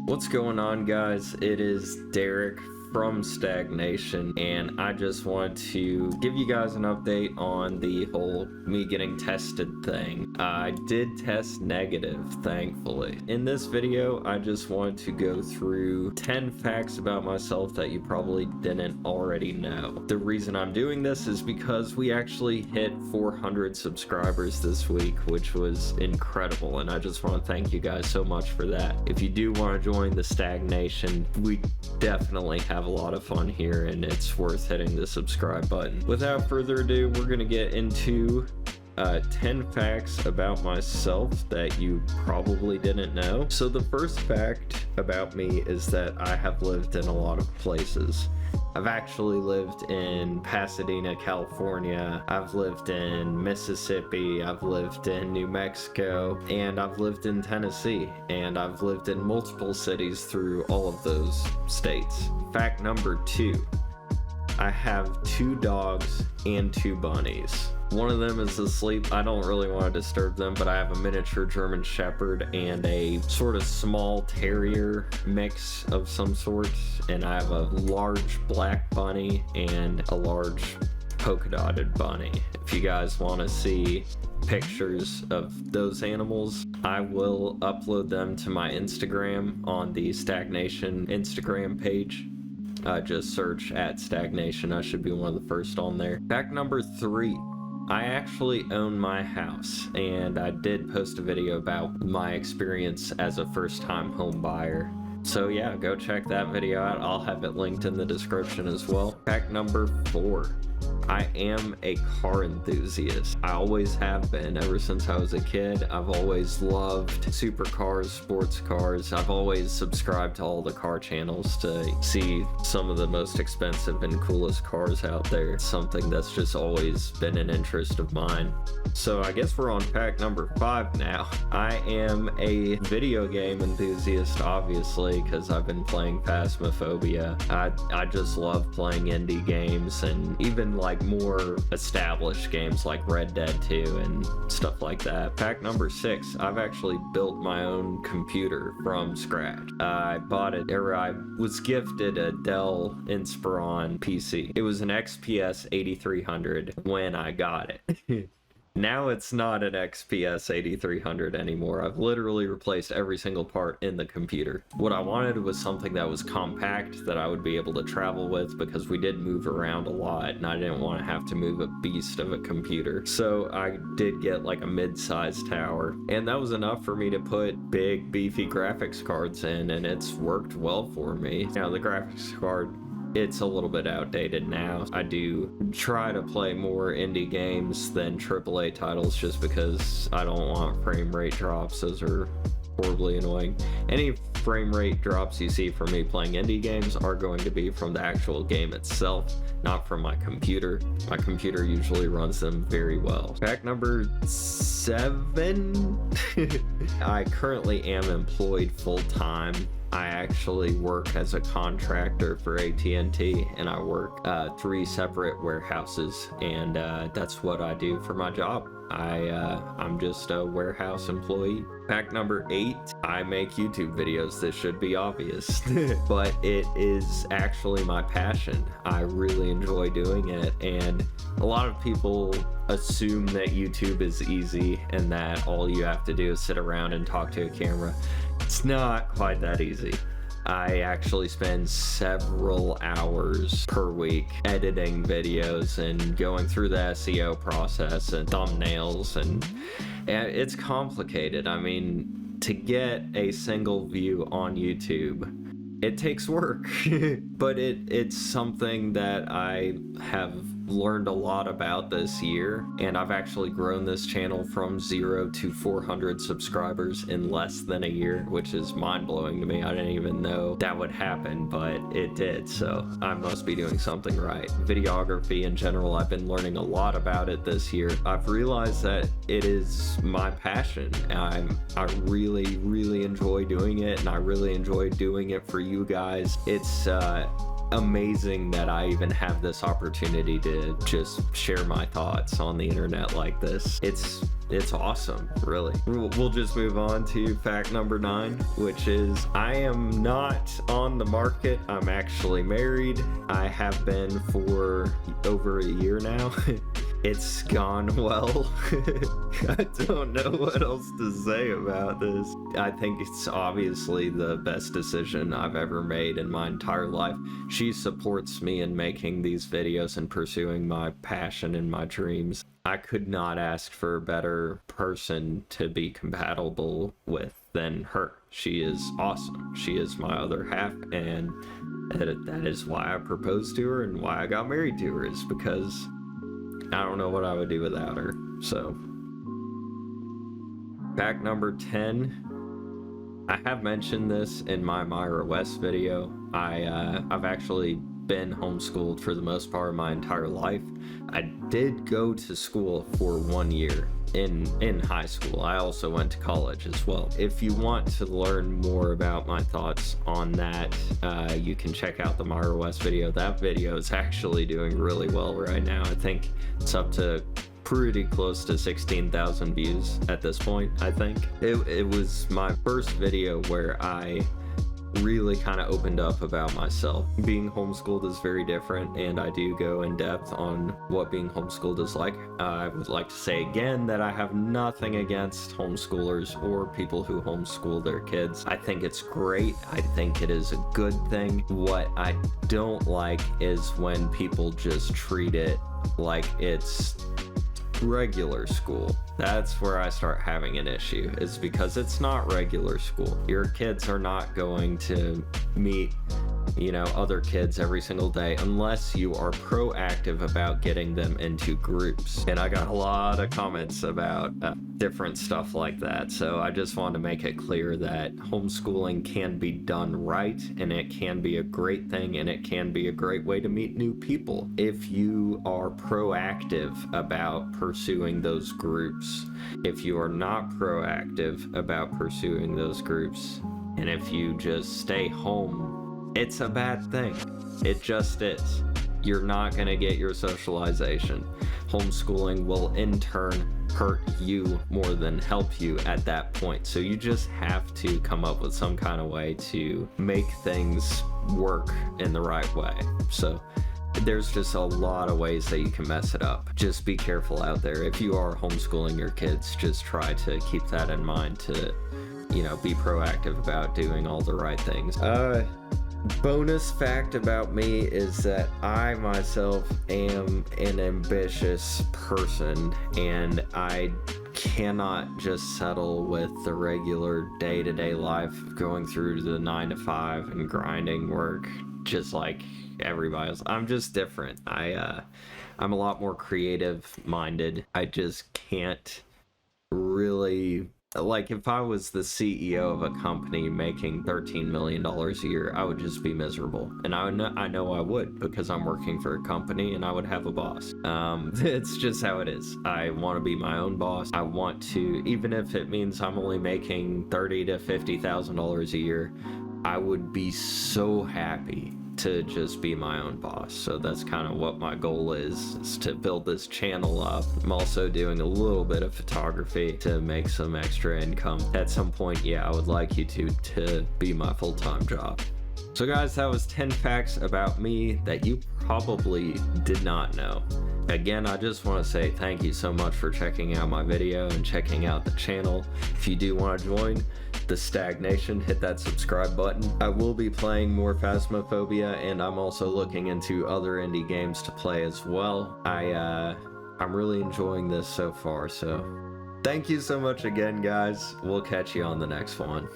What's going on, guys? It is Derek from Stagnation, and I just want to give you guys an update on the whole me getting tested thing. I did test negative, thankfully. In this video, I just want to go through 10 facts about myself that you probably didn't already know. The reason I'm doing this is because we actually hit 400 subscribers this week, which was incredible, and I just want to thank you guys so much for that. If you do want to join the Stagnation, we definitely have a lot of fun here, and it's worth hitting the subscribe button. Without further ado, we're gonna get into 10 facts about myself that you probably didn't know. So the first fact about me is that I have lived in a lot of places. I've actually lived in Pasadena, California. I've lived in Mississippi. I've lived in New Mexico, and I've lived in Tennessee, and I've lived in multiple cities through all of those states. Fact number 2, I have 2 dogs and 2 bunnies. One of them is asleep. I don't really want to disturb them, but I have a miniature German Shepherd and a sort of small terrier mix of some sort, and I have a large black bunny and a large polka dotted bunny. If you guys want to see pictures of those animals, I will upload them to my Instagram on the Stagnation Instagram page. Just search at Stagnation. I should be one of the first on there. Fact number 3, I actually own my house, and I did post a video about my experience as a first-time home buyer. So yeah, go check that video out. I'll have it linked in the description as well. Fact number 4, I am a car enthusiast. I always have been ever since I was a kid. I've always loved supercars, sports cars. I've always subscribed to all the car channels to see some of the most expensive and coolest cars out there. It's something that's just always been an interest of mine. So I guess we're on fact number 5 now. I am a video game enthusiast, obviously, because I've been playing Phasmophobia. I just love playing indie games, and even like more established games like Red Dead 2 and stuff like that. Fact number 6, I've actually built my own computer from scratch. I bought it, or I was gifted a Dell Inspiron PC. It was an XPS 8300 when I got it. Now it's not an XPS 8300 anymore. I've literally replaced every single part in the computer. What I wanted was something that was compact that I would be able to travel with, because we did move around a lot and I didn't want to have to move a beast of a computer. So I did get like a mid-sized tower, and that was enough for me to put big beefy graphics cards in, and it's worked well for me. Now the graphics card, it's a little bit outdated now. I do try to play more indie games than AAA titles just because I don't want frame rate drops. Those are horribly annoying. Any frame rate drops you see from me playing indie games are going to be from the actual game itself, not from my computer. My computer usually runs them very well. Fact number 7, I currently am employed full-time. I actually work as a contractor for AT&T, and I work 3 separate warehouses, and that's what I do for my job. I'm just a warehouse employee. Fact number 8, I make YouTube videos. This should be obvious, but it is actually my passion. I really enjoy doing it, and a lot of people assume that YouTube is easy and that all you have to do is sit around and talk to a camera. It's not quite that easy. I actually spend several hours per week editing videos and going through the SEO process and thumbnails, and it's complicated. I mean, to get a single view on YouTube, it takes work, but it's something that I have learned a lot about this year, and I've actually grown this channel from 0 to 400 subscribers in less than a year, which is mind-blowing to me. I didn't even know that would happen, but it did, so I must be doing something right. Videography in general, I've been learning a lot about it this year. I've realized that it is my passion. I really enjoy doing it, and I really enjoy doing it for you guys. amazing that I even have this opportunity to just share my thoughts on the internet like this. It's awesome, really. We'll just move on to fact number 9, which is I am not on the market. I'm actually married. I have been for over a year now. It's gone well. I don't know what else to say about this. I think it's obviously the best decision I've ever made in my entire life. She supports me in making these videos and pursuing my passion and my dreams. I could not ask for a better person to be compatible with than her. She is awesome. She is my other half, and that is why I proposed to her and why I got married to her, is because I don't know what I would do without her. So, fact number 10. I have mentioned this in my Myra West video. I've actually been homeschooled for the most part of my entire life. I did go to school for 1 year in high school. I also went to college as well. If you want to learn more about my thoughts on that, you can check out the Myra West video. That video is actually doing really well right now. I think it's up to pretty close to 16,000 views at this point. I think it was my first video where I really kind of opened up about myself. Being homeschooled is very different, and I do go in depth on what being homeschooled is like. I would like to say again that I have nothing against homeschoolers or people who homeschool their kids. I think it's great. I think it is a good thing. What I don't like is when people just treat it like it's regular school. That's where I start having an issue, is because it's not regular school. Your kids are not going to meet, other kids every single day unless you are proactive about getting them into groups. And I got a lot of comments about different stuff like that. So I just want to make it clear that homeschooling can be done right, and it can be a great thing, and it can be a great way to meet new people if you are proactive about pursuing those groups. If you are not proactive about pursuing those groups, and if you just stay home, it's a bad thing. It just is. You're not going to get your socialization. Homeschooling will in turn hurt you more than help you at that point. So you just have to come up with some kind of way to make things work in the right way. So there's just a lot of ways that you can mess it up. Just be careful out there. If you are homeschooling your kids, just try to keep that in mind to, be proactive about doing all the right things. Bonus fact about me is that I myself am an ambitious person, and I cannot just settle with the regular day-to-day life of going through the 9 to 5 and grinding work just like everybody else. I'm just different. I'm a lot more creative minded. I just can't really, like, if I was the CEO of a company making $13 million a year, I would just be miserable. And I know I would, because I'm working for a company and I would have a boss. It's just how it is. I want to be my own boss. I want to, even if it means I'm only making $30,000 to $50,000 a year, I would be so happy to just be my own boss. So that's kind of what my goal is to build this channel up. I'm also doing a little bit of photography to make some extra income. At some point, I would like YouTube to be my full-time job. So guys, that was 10 facts about me that you probably did not know. Again, I just want to say thank you so much for checking out my video and checking out the channel. If you do want to join the Stagnation, hit that subscribe button. I will be playing more Phasmophobia, and I'm also looking into other indie games to play as well. I'm really enjoying this so far, so thank you so much again, guys. We'll catch you on the next one.